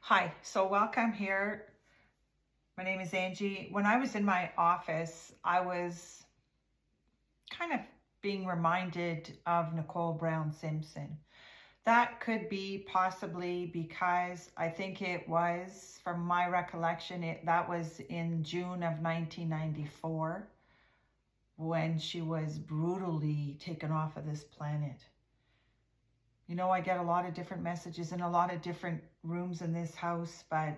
Hi, so welcome here. My name is Angie. When I was in my office, I was kind of being reminded of Nicole Brown Simpson. That could be possibly because I think it was, from my recollection, that was in June of 1994 when she was brutally taken off of this planet. You know, I get a lot of different messages in a lot of different rooms in this house, but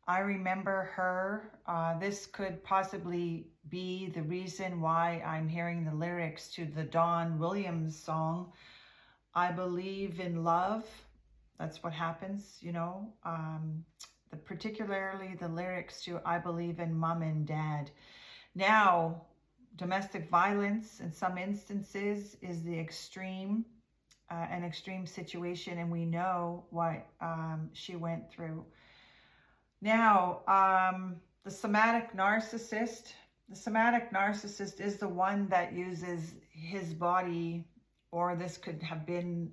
I remember her. This could possibly be the reason why I'm hearing the lyrics to the Don Williams song, I Believe in Love. That's what happens, you know. Particularly the lyrics to I Believe in Mom and Dad. Now, domestic violence in some instances is the extreme, an extreme situation, and we know what she went through. Now, the somatic narcissist is the one that uses his body, or this could have been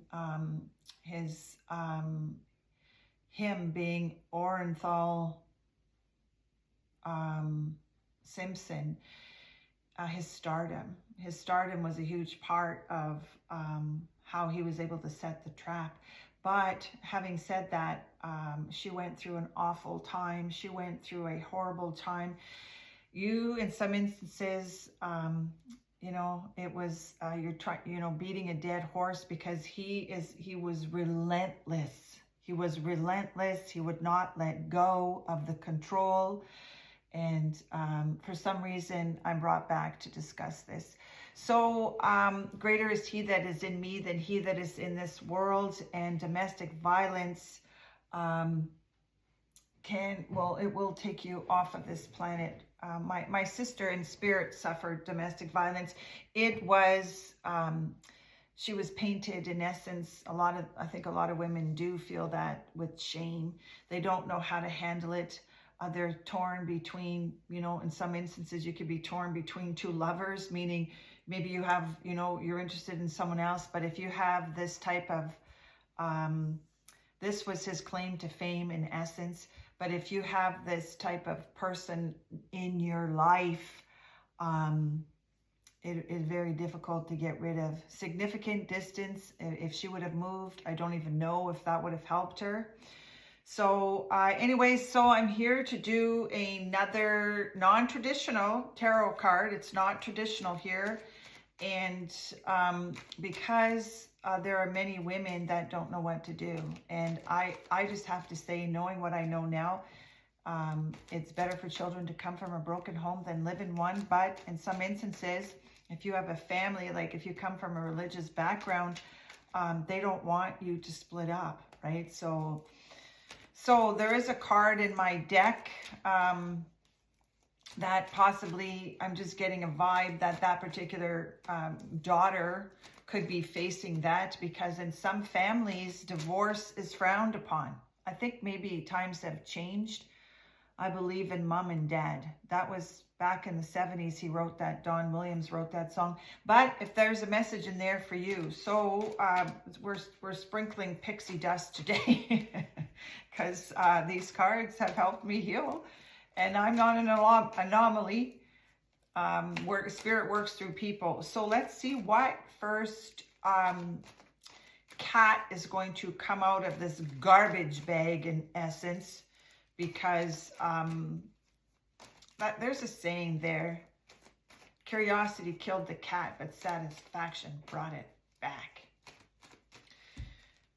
him being Orenthal Simpson. His stardom was a huge part of how he was able to set the trap. But having said that, she went through an awful time. She went through a horrible time. In some instances, you know, it was beating a dead horse, because he was relentless. He was relentless. He would not let go of the control. And for some reason, I'm brought back to discuss this. So greater is he that is in me than he that is in this world. And domestic violence it will take you off of this planet. My sister in spirit suffered domestic violence. It was, she was painted, in essence. I think a lot of women do feel that, with shame. They don't know how to handle it. They're torn between, you know, in some instances you could be torn between two lovers, meaning maybe you have, you know, you're interested in someone else, but if you have this type of, this was his claim to fame in essence, but if you have this type of person in your life, it is very difficult to get rid of. Significant distance, if she would have moved, I don't even know if that would have helped her. So anyways, so I'm here to do another non-traditional tarot card. It's not traditional here. And because there are many women that don't know what to do. And I just have to say, knowing what I know now, it's better for children to come from a broken home than live in one. But in some instances, if you have a family, like if you come from a religious background, they don't want you to split up, right? So there is a card in my deck that possibly, I'm just getting a vibe that particular daughter could be facing that, because in some families, divorce is frowned upon. I think maybe times have changed. I Believe in Mom and Dad. That was back in the 70s. He wrote that. Don Williams wrote that song. But if there's a message in there for you. So we're sprinkling pixie dust today because these cards have helped me heal. And I'm not an anomaly. Where spirit works through people. So let's see what first cat is going to come out of this garbage bag, in essence. Because there's a saying there, curiosity killed the cat, but satisfaction brought it back.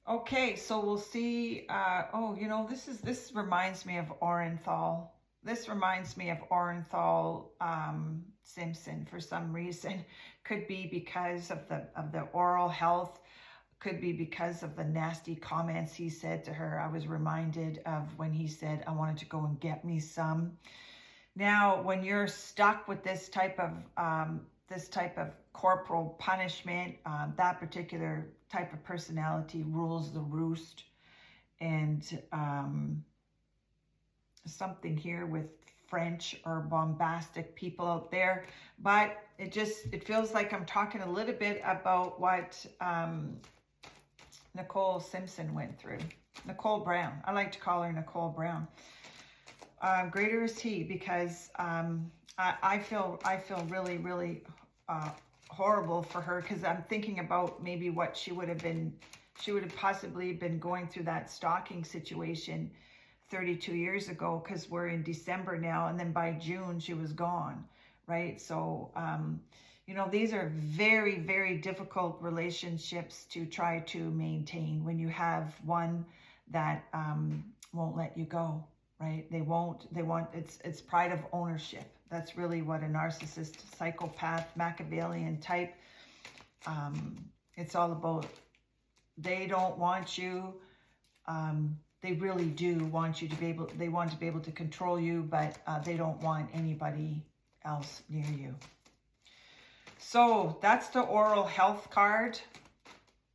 Okay, so we'll see. Oh, you know, this reminds me of Orenthal. This reminds me of Orenthal Simpson for some reason. Could be because of the oral health. Could be because of the nasty comments he said to her. I was reminded of when he said, I wanted to go and get me some. Now, when you're stuck with this type of corporal punishment, that particular type of personality rules the roost. And something here with French or bombastic people out there. But it feels like I'm talking a little bit about what Nicole Simpson went through. Nicole Brown. I like to call her Nicole Brown. Greater is He, because I feel really, really horrible for her, because I'm thinking about maybe what she would have possibly been going through that stalking situation 32 years ago, because we're in December now, and then by June she was gone, right? So you know, these are very, very difficult relationships to try to maintain when you have one that won't let you go, right? They want, it's pride of ownership. That's really what a narcissist, psychopath, Machiavellian type, it's all about. They don't want you, they really do want you to be able, they want to be able to control you, but they don't want anybody else near you. So that's the oral health card.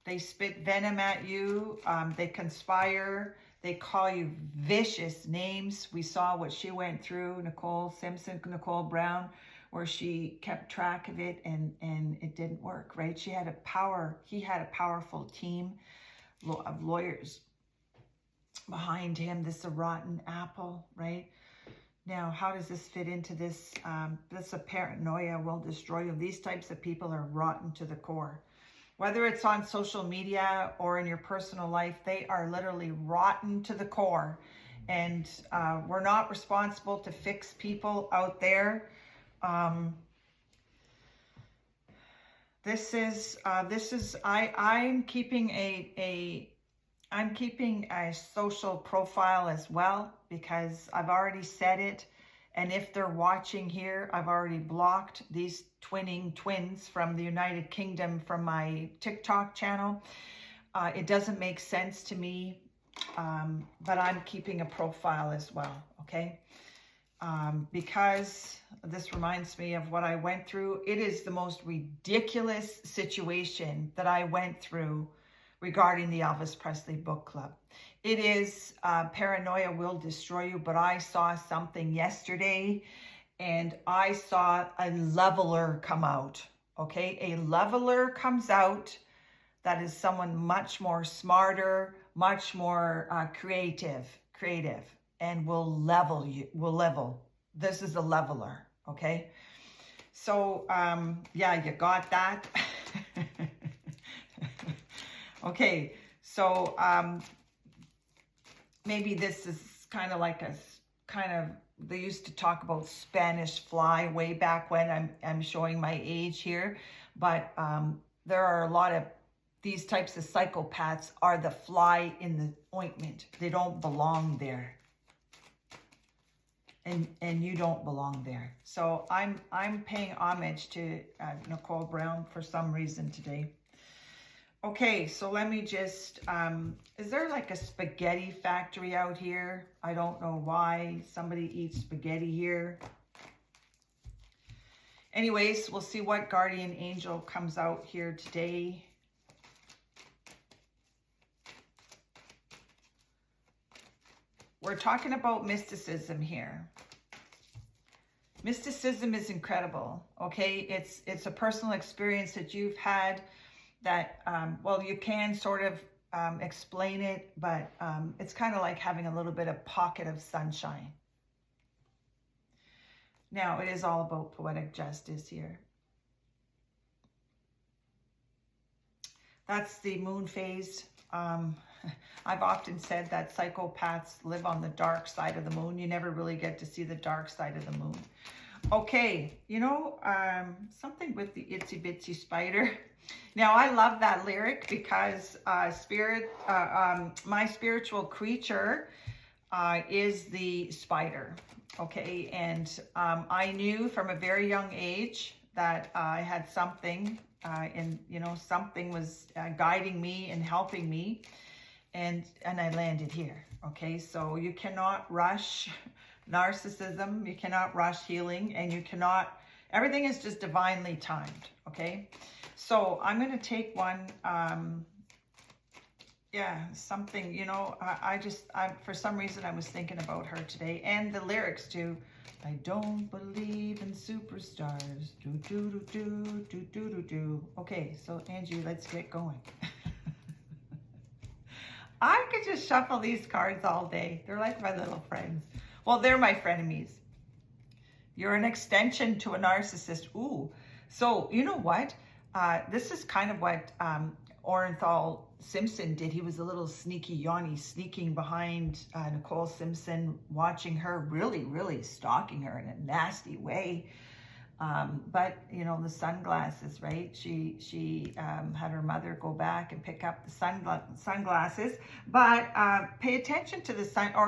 They spit venom at you. They conspire. They call you vicious names. We saw what she went through, Nicole Simpson, Nicole Brown, where she kept track of it, and it didn't work, right? He had a powerful team of lawyers behind him. This is a rotten apple, right? Now, how does this fit into this? This paranoia will destroy you. These types of people are rotten to the core. Whether it's on social media or in your personal life, they are literally rotten to the core. And we're not responsible to fix people out there. I'm keeping a social profile as well, because I've already said it. And if they're watching here, I've already blocked these twins from the United Kingdom from my TikTok channel. It doesn't make sense to me, but I'm keeping a profile as well, okay? Because this reminds me of what I went through. It is the most ridiculous situation that I went through regarding the Elvis Presley book club. It is paranoia will destroy you, but I saw something yesterday, and I saw a leveler come out, okay? A leveler comes out that is someone much more smarter, much more creative, and will level. This is a leveler, okay? So, yeah, you got that? Okay, so maybe this is kind of like they used to talk about Spanish fly way back when. I'm showing my age here, but there are a lot of these types of psychopaths are the fly in the ointment. They don't belong there. And you don't belong there. So I'm paying homage to Nicole Brown for some reason today. Okay, so let me just, is there like a spaghetti factory out here? I don't know why somebody eats spaghetti here. Anyways, we'll see what guardian angel comes out here today. We're talking about mysticism here. Mysticism is incredible, okay? It's a personal experience that you've had that, well, you can sort of explain it, but it's kind of like having a little bit of pocket of sunshine. Now, it is all about poetic justice here. That's the moon phase. I've often said that psychopaths live on the dark side of the moon. You never really get to see the dark side of the moon. Okay, you know, something with the itsy bitsy spider. Now, I love that lyric because my spiritual creature is the spider. Okay, and I knew from a very young age that I had something, and you know, something was guiding me and helping me, and I landed here. Okay, so you cannot rush narcissism, you cannot rush healing, and you cannot, everything is just divinely timed. Okay, so I'm going to take one, yeah, something, you know, I for some reason I was thinking about her today, and the lyrics too. I don't believe in superstars. Do do do do do do do do. Okay, so Angie, let's get going. I could just shuffle these cards all day. They're like my little friends. Well, they're my frenemies. You're an extension to a narcissist. Ooh. So, you know what? This is kind of what Orenthal Simpson did. He was a little sneaky Yanni, sneaking behind Nicole Simpson, watching her, really, really stalking her in a nasty way. But, you know, the sunglasses, right? She had her mother go back and pick up the sunglasses. But pay attention to the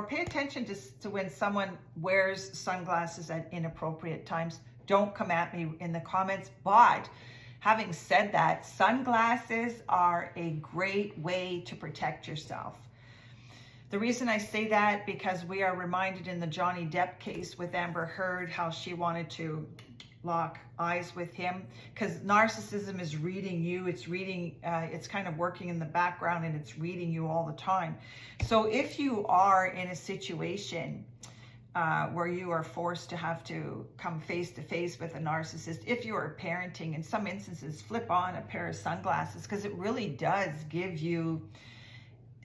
pay attention to when someone wears sunglasses at inappropriate times. Don't come at me in the comments. But having said that, sunglasses are a great way to protect yourself. The reason I say that, because we are reminded in the Johnny Depp case with Amber Heard how she wanted to lock eyes with him, because narcissism is reading you. It's reading, it's kind of working in the background, and it's reading you all the time. So if you are in a situation where you are forced to have to come face to face with a narcissist, if you are parenting, in some instances, flip on a pair of sunglasses, because it really does give you,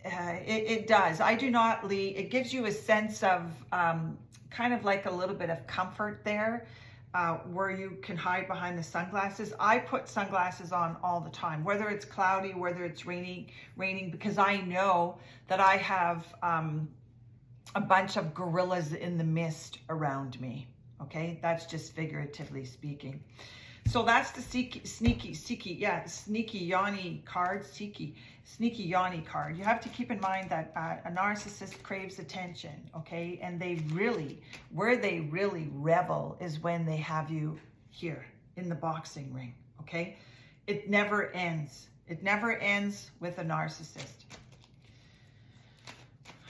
it does. I do not leave, it gives you a sense of kind of like a little bit of comfort there. Where you can hide behind the sunglasses. I put sunglasses on all the time, whether it's cloudy, whether it's raining, because I know that I have a bunch of gorillas in the mist around me. Okay, that's just figuratively speaking. So that's the sneaky Yanni card, sneaky Yanni card. You have to keep in mind that a narcissist craves attention, okay? And where they really revel is when they have you here in the boxing ring, okay? It never ends. It never ends with a narcissist.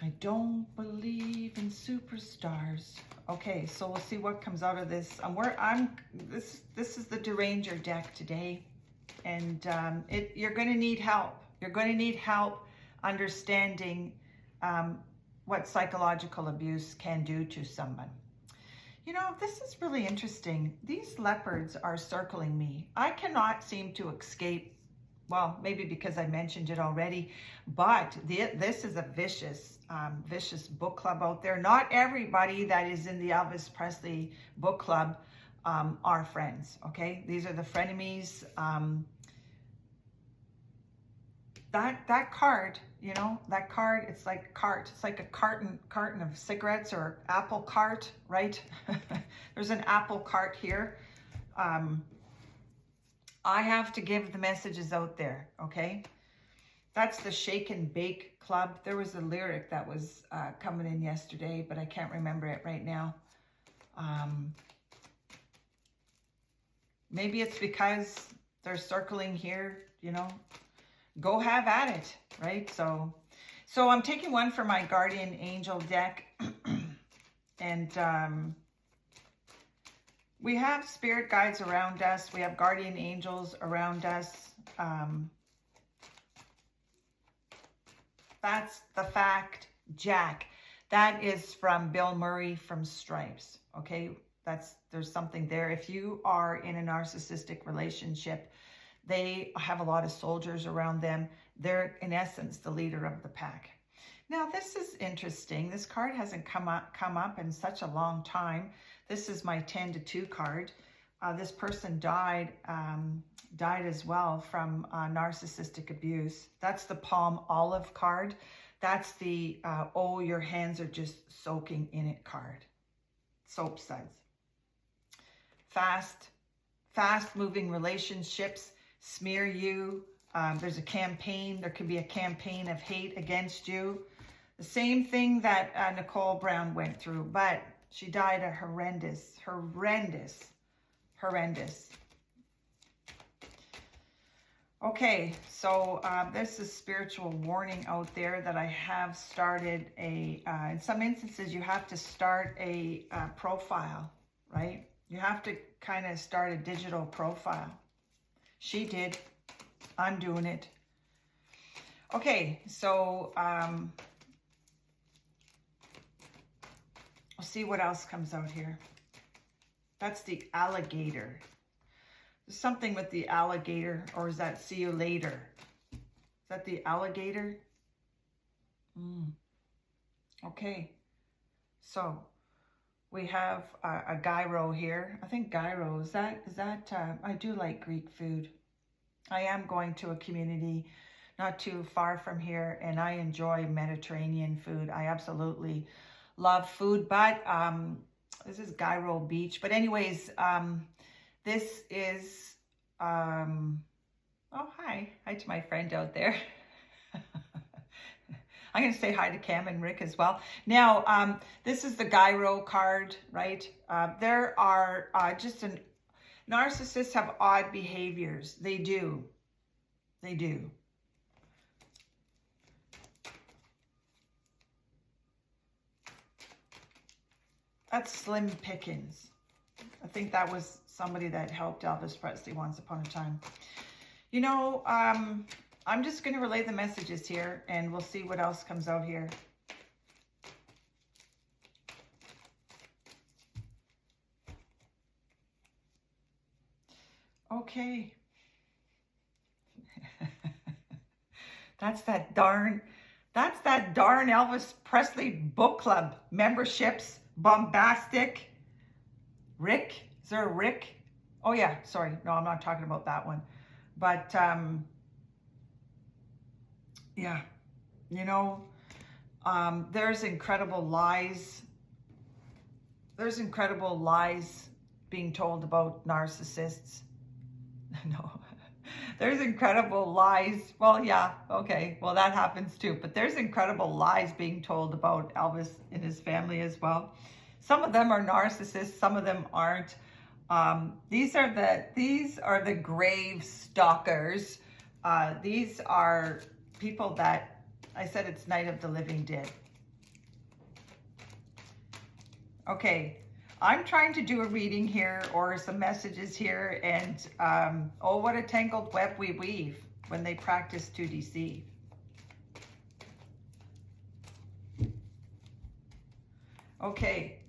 I don't believe in superstars. Okay, so we'll see what comes out of this. This is the Deranger deck today, and you're going to need help. You're going to need help understanding what psychological abuse can do to someone. You know, this is really interesting. These leopards are circling me. I cannot seem to escape. Well, maybe because I mentioned it already, but this is a vicious book club out there. Not everybody that is in the Elvis Presley book club are friends, okay? These are the frenemies. That card, you know, that card, it's like cart. It's like a carton of cigarettes, or apple cart, right? There's an apple cart here. I have to give the messages out there, okay? That's the Shake and Bake Club. There was a lyric that was coming in yesterday, but I can't remember it right now. Maybe it's because they're circling here, you know. Go have at it, right? So I'm taking one for my Guardian Angel deck. And we have spirit guides around us. We have guardian angels around us. That's the fact, Jack. That is from Bill Murray from Stripes. Okay, there's something there. If you are in a narcissistic relationship, they have a lot of soldiers around them. They're, in essence, the leader of the pack. Now, this is interesting. This card hasn't come up in such a long time. This is my 10 to 2 card. This person died as well from narcissistic abuse. That's the palm olive card. That's the, oh, your hands are just soaking in it card. Soap suds. Fast moving relationships smear you. There's a campaign. There could be a campaign of hate against you. The same thing that Nicole Brown went through, but she died a horrendous. Okay, so this is spiritual warning out there that I have started in some instances, you have to start a profile, right? You have to kind of start a digital profile. She did. I'm doing it. Okay, so we'll see what else comes out here. That's the alligator. There's something with the alligator, or is that see you later? Is that the alligator? Okay, so we have a gyro here. I think gyro, is that, I do like Greek food. I am going to a community not too far from here, and I enjoy Mediterranean food. I absolutely love food, but this is Gyro Beach. But anyways, this is, oh, hi to my friend out there. I'm going to say hi to Cam and Rick as well. Now, this is the gyro card, right? There are narcissists have odd behaviors. They do. They do. That's Slim Pickens. I think that was somebody that helped Elvis Presley once upon a time. You know, I'm just going to relay the messages here, and we'll see what else comes out here. Okay. That's that darn Elvis Presley book club memberships. Bombastic. Rick? Is there a Rick? Oh yeah, sorry. No, I'm not talking about that one. But yeah, you know, there's incredible lies. There's incredible lies being told about narcissists. No. There's incredible lies. Well, yeah, okay. Well, that happens too. But there's incredible lies being told about Elvis and his family as well. Some of them are narcissists. Some of them aren't. These are the grave stalkers. These are people that, I said it's Night of the Living Dead. Okay. I'm trying to do a reading here or some messages here, and oh, what a tangled web we weave when they practice to deceive. Okay.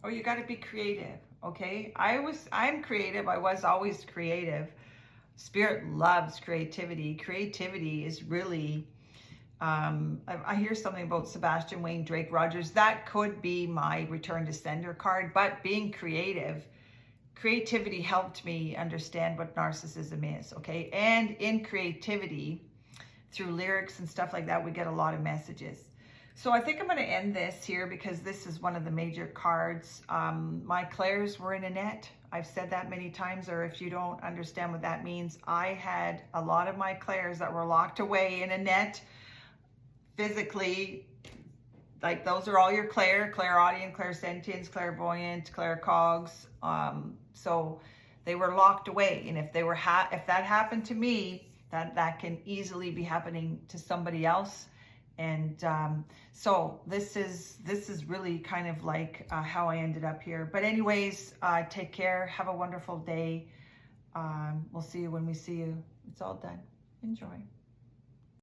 Oh, you got to be creative. Okay. I'm creative. I was always creative. Spirit loves creativity. Creativity is really, I hear something about Sebastian Wayne, Drake Rogers. That could be my return to sender card, but being creativity helped me understand what narcissism is, okay? And in creativity, through lyrics and stuff like that, we get a lot of messages. So I think I'm going to end this here because this is one of the major cards. My clairs were in a net. I've said that many times, or if you don't understand what that means, I had a lot of my clairs that were locked away in a net. Physically, like those are all your clairaudient, clairsentience, clairvoyant, claircogs. So they were locked away, and if they were if that happened to me, that can easily be happening to somebody else. And so this is really kind of like how I ended up here. But anyways, take care. Have a wonderful day. We'll see you when we see you. It's all done. Enjoy.